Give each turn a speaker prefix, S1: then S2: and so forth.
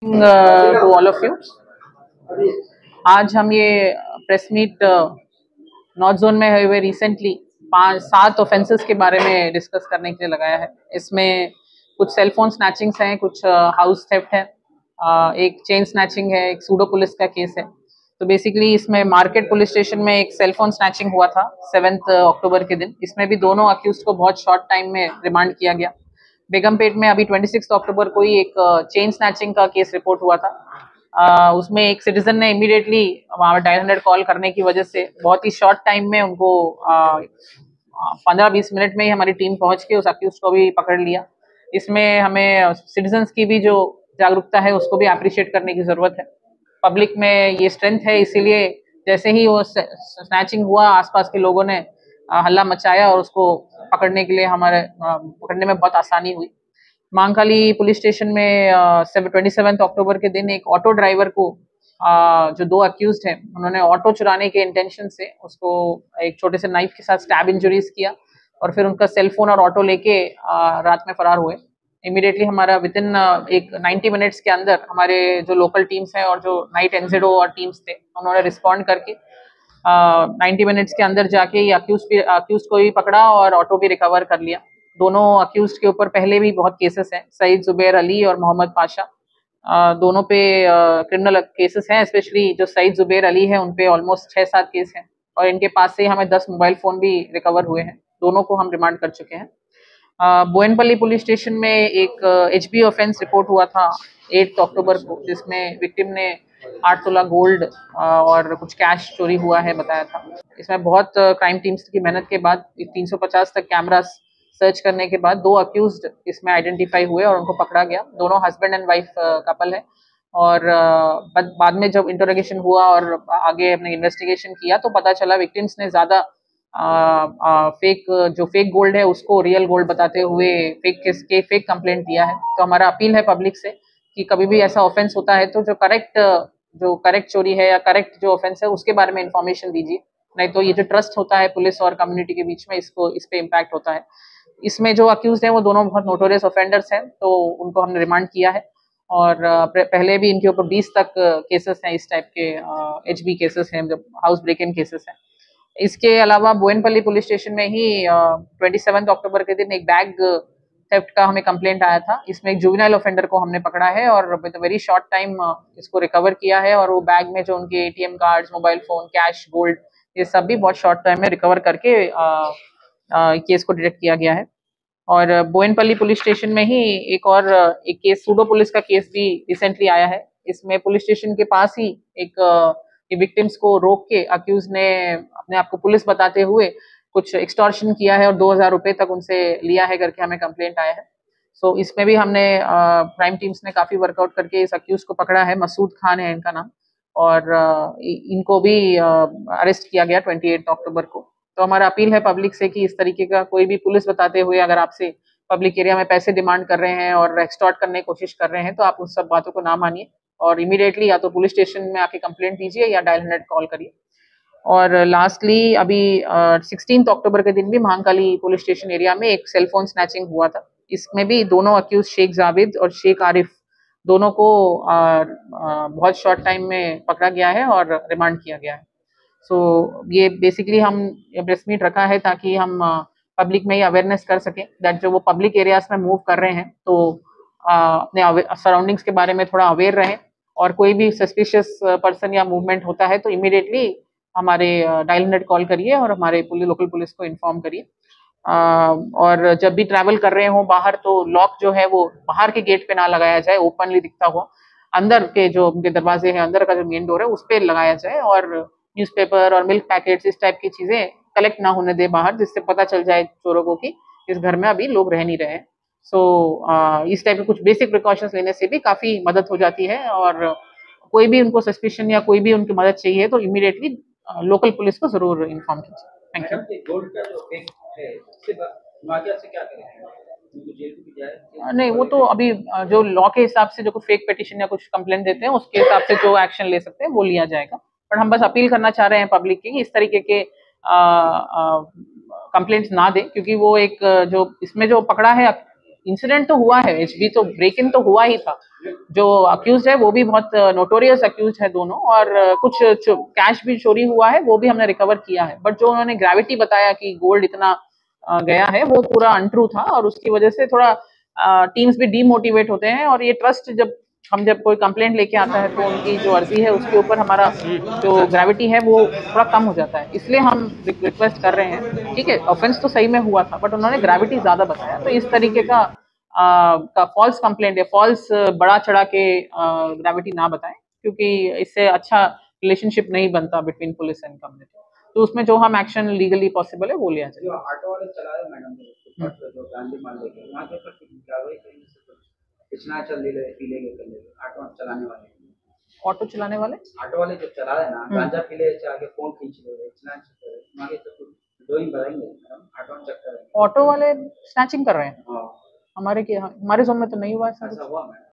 S1: To all of you. आज हम ये प्रेस मीट नॉर्थ जोन में हुए रिसेंटली 5-7 ऑफेंसेस के बारे में डिस्कस करने के लिए लगाया है। इसमें कुछ सेलफोन स्नैचिंग्स हैं, कुछ हाउस थेफ्ट है, एक चेन स्नैचिंग है, एक सूडो पुलिस का केस है। तो बेसिकली इसमें मार्केट पुलिस स्टेशन में एक सेलफोन स्नैचिंग हुआ था 7 अक्टूबर के दिन। इसमें भी दोनों अक्यूज को बहुत शॉर्ट टाइम में रिमांड किया गया। बेगमपेट में अभी 26 अक्टूबर को ही एक चेन स्नैचिंग का केस रिपोर्ट हुआ था। उसमें एक सिटीजन ने इमीडिएटली वहाँ डायल 100 कॉल करने की वजह से बहुत ही शॉर्ट टाइम में उनको 15-20 मिनट में ही हमारी टीम पहुंच के उस अक्यूज को भी पकड़ लिया। इसमें हमें सिटीजन्स की भी जो जागरूकता है उसको भी अप्रिशिएट करने की जरूरत है। पब्लिक में ये स्ट्रेंथ है, इसीलिए जैसे ही वो स्नैचिंग हुआ आसपास के लोगों ने हल्ला मचाया और उसको पकड़ने के लिए हमारे पकड़ने में बहुत आसानी हुई। महाकाली पुलिस स्टेशन में 27 अक्टूबर के दिन एक ऑटो ड्राइवर को जो 2 अक्यूज्ड हैं उन्होंने ऑटो चुराने के इंटेंशन से उसको एक छोटे से नाइफ के साथ स्टैब इंजरीज किया और फिर उनका सेलफोन और ऑटो लेके रात में फरार हुए। इमीडिएटली हमारा विद इन एक 90 मिनट्स के अंदर हमारे जो लोकल टीम्स हैं और जो नाइट एनजेडो और टीम्स थे उन्होंने रिस्पॉन्ड करके 90 मिनट्स के अंदर जाके ये अक्यूज को भी पकड़ा और ऑटो भी रिकवर कर लिया। दोनों अक्यूज के ऊपर पहले भी बहुत केसेस हैं, सईद जुबैर अली और मोहम्मद पाशा। दोनों पे क्रिमिनल केसेस हैं, स्पेशली जो सईद जुबैर अली है उन पे ऑलमोस्ट 6-7 केस हैं और इनके पास से हमें 10 मोबाइल फोन भी रिकवर हुए हैं। दोनों को हम रिमांड कर चुके हैं। बोयनपल्ली पुलिस स्टेशन में एक एचबी ऑफेंस रिपोर्ट हुआ था 8 अक्टूबर को, जिसमें विक्टिम ने 8 तोला गोल्ड और कुछ कैश चोरी हुआ है बताया था। इसमें बहुत क्राइम टीम्स की मेहनत के बाद 350 तक कैमरास सर्च करने के बाद 2 अक्यूज्ड इसमें आइडेंटिफाई हुए और उनको पकड़ा गया। दोनों हस्बैंड एंड वाइफ कपल है और बाद में जब इंटरोगेशन हुआ और आगे अपने इन्वेस्टिगेशन किया तो पता चला विक्टिम्स ने ज्यादा फेक गोल्ड है उसको रियल गोल्ड बताते हुए फेक कंप्लेंट दिया है। तो हमारा अपील है पब्लिक से कि कभी भी ऐसा ऑफेंस होता है तो जो करेक्ट चोरी है या करेक्ट जो ऑफेंस है उसके बारे में इंफॉर्मेशन दीजिए, नहीं तो ये जो ट्रस्ट होता है पुलिस और कम्युनिटी के बीच में इस पे इम्पैक्ट होता है। इसमें जो अक्यूज हैं वो दोनों बहुत नोटोरियस ऑफेंडर्स हैं, तो उनको हमने रिमांड किया है और पहले भी इनके ऊपर 20 तक केसेस हैं, इस टाइप के एचबी केसेस हैं, जब हाउस ब्रेक इन केसेस हैं। इसके अलावा बोयनपल्ली पुलिस स्टेशन में ही 27 अक्टूबर के दिन एक बैग थेफ्ट का हमें कंप्लेंट आया था। इसमें एक जुवेनाइल ऑफेंडर को हमने पकड़ा है और विद वेरी शॉर्ट टाइम इसको रिकवर किया है और वो बैग में जो उनके ATM cards, mobile phone, cash, gold, ये सब भी बहुत शॉर्ट टाइम में रिकवर करके केस को डिटेक्ट किया गया है। और बोयनपल्ली पुलिस स्टेशन में ही एक केस सूडो पुलिस का केस भी रिसेंटली आया है। इसमें पुलिस स्टेशन के पास ही एक विक्टिम्स को रोक के अक्यूज ने अपने आप को पुलिस बताते हुए कुछ एक्सटॉर्शन किया है और 2000 रुपए तक उनसे लिया है करके हमें कंप्लेंट आया है। सो इसमें भी हमने क्राइम टीम्स ने काफी वर्कआउट करके इस अक्यूज को पकड़ा है। मसूद खान है इनका नाम और इनको भी अरेस्ट किया गया 28 अक्टूबर को। तो हमारा अपील है पब्लिक से कि इस तरीके का कोई भी पुलिस बताते हुए अगर आपसे पब्लिक एरिया में पैसे डिमांड कर रहे हैं और एक्सटॉर्ट करने की कोशिश कर रहे हैं तो आप उन सब बातों को ना मानिए और इमीडिएटली या तो पुलिस स्टेशन में आके कंप्लेंट दीजिए या डायल 100 कॉल करिए। और लास्टली अभी 16 अक्टूबर के दिन भी महाकाली पुलिस स्टेशन एरिया में एक सेलफोन स्नैचिंग हुआ था। इसमें भी दोनों अक्यूज शेख जावेद और शेख आरिफ दोनों को बहुत शॉर्ट टाइम में पकड़ा गया है और रिमांड किया गया है। सो ये बेसिकली हम प्रेस मीट रखा है ताकि हम पब्लिक में ही अवेयरनेस कर सकें दैट जो वो पब्लिक एरियाज में मूव कर रहे हैं तो अपने सराउंडिंग्स के बारे में थोड़ा अवेयर रहें और कोई भी सस्पिशियस पर्सन या मूवमेंट होता है तो इमीडिएटली हमारे डायल 100 कॉल करिए और हमारे लोकल पुलिस को इन्फॉर्म करिए। और जब भी ट्रैवल कर रहे हो बाहर तो लॉक जो है वो बाहर के गेट पे ना लगाया जाए, ओपनली दिखता हुआ अंदर के जो उनके दरवाजे हैं, अंदर का जो मेन डोर है उस पर लगाया जाए और न्यूज़पेपर और मिल्क पैकेट्स इस टाइप की चीजें कलेक्ट ना होने दे बाहर, जिससे पता चल जाए चोरों को कि इस घर में अभी लोग रह नहीं रहे हैं। सो इस टाइप के कुछ बेसिक प्रिकॉशंस लेने से भी काफी मदद हो जाती है और कोई भी उनको सस्पिशन या कोई भी उनकी मदद चाहिए तो इमीडिएटली लोकल पुलिस को जरूर इन्फॉर्म कीजिए। Thank you. नहीं, वो तो अभी जो लॉ के हिसाब से जो कुछ फेक पिटीशन या कुछ कंप्लेंट देते हैं उसके हिसाब से जो एक्शन ले सकते हैं वो लिया जाएगा। पर हम बस अपील करना चाह रहे हैं पब्लिक की कि इस तरीके के कंप्लेंट्स ना दें, क्योंकि वो एक जो इसमें जो पकड़ा है इंसिडेंट तो हुआ है, एचबी तो ब्रेक इन तो हुआ ही था। जो अक्यूज है वो भी बहुत नोटोरियस अक्यूज है दोनों, और कुछ कैश भी चोरी हुआ है, वो भी हमने रिकवर किया है। बट जो उन्होंने ग्रेविटी बताया कि गोल्ड इतना गया है, वो पूरा अनट्रू था, और उसकी वजह से थोड़ा टीम्स भी डीमोटिवेट होते हैं। और ये ट्रस्ट जब कोई कंप्लेंट लेके आता है, तो उनकी जो अर्जी है उसके ऊपर हमारा जो ग्रेविटी है वो थोड़ा कम हो जाता है। इसलिए हम रिक्वेस्ट कर रहे हैं, ठीक है ऑफेंस तो सही में हुआ था, बट उन्होंने ग्रेविटी ज्यादा बताया, तो इस तरीके का फॉल्स कंप्लेंट या फॉल्स बढ़ा चढ़ा के ग्रेविटी ना बताएं, क्योंकि इससे अच्छा रिलेशनशिप नहीं बनता बिटवीन पुलिस एंड कम्युनिटी। तो उसमें जो हम एक्शन लीगली पॉसिबल है वो लिया जाए।
S2: जो ऑटो वाले चला रहे मैडम, जो गांधी मान लेके वहाँ के ऊपर कार्रवाई करेंगे, इतना चल ले पी लेंगे कर लेंगे ऑटो चलाने वाले।
S1: ऑटो चलाने वाले
S2: जो चला रहे ना, गांजा पी ले आगे फोन खींच ले, इतना वहाँ तो डोइंग बढ़ाएंगे ऑटो चेक करेंगे।
S1: ऑटो वाले स्नैचिंग कर रहे हैं, हमारे जोन में तो नहीं हुआ है सर।
S2: ऐसा हुआ मैडम?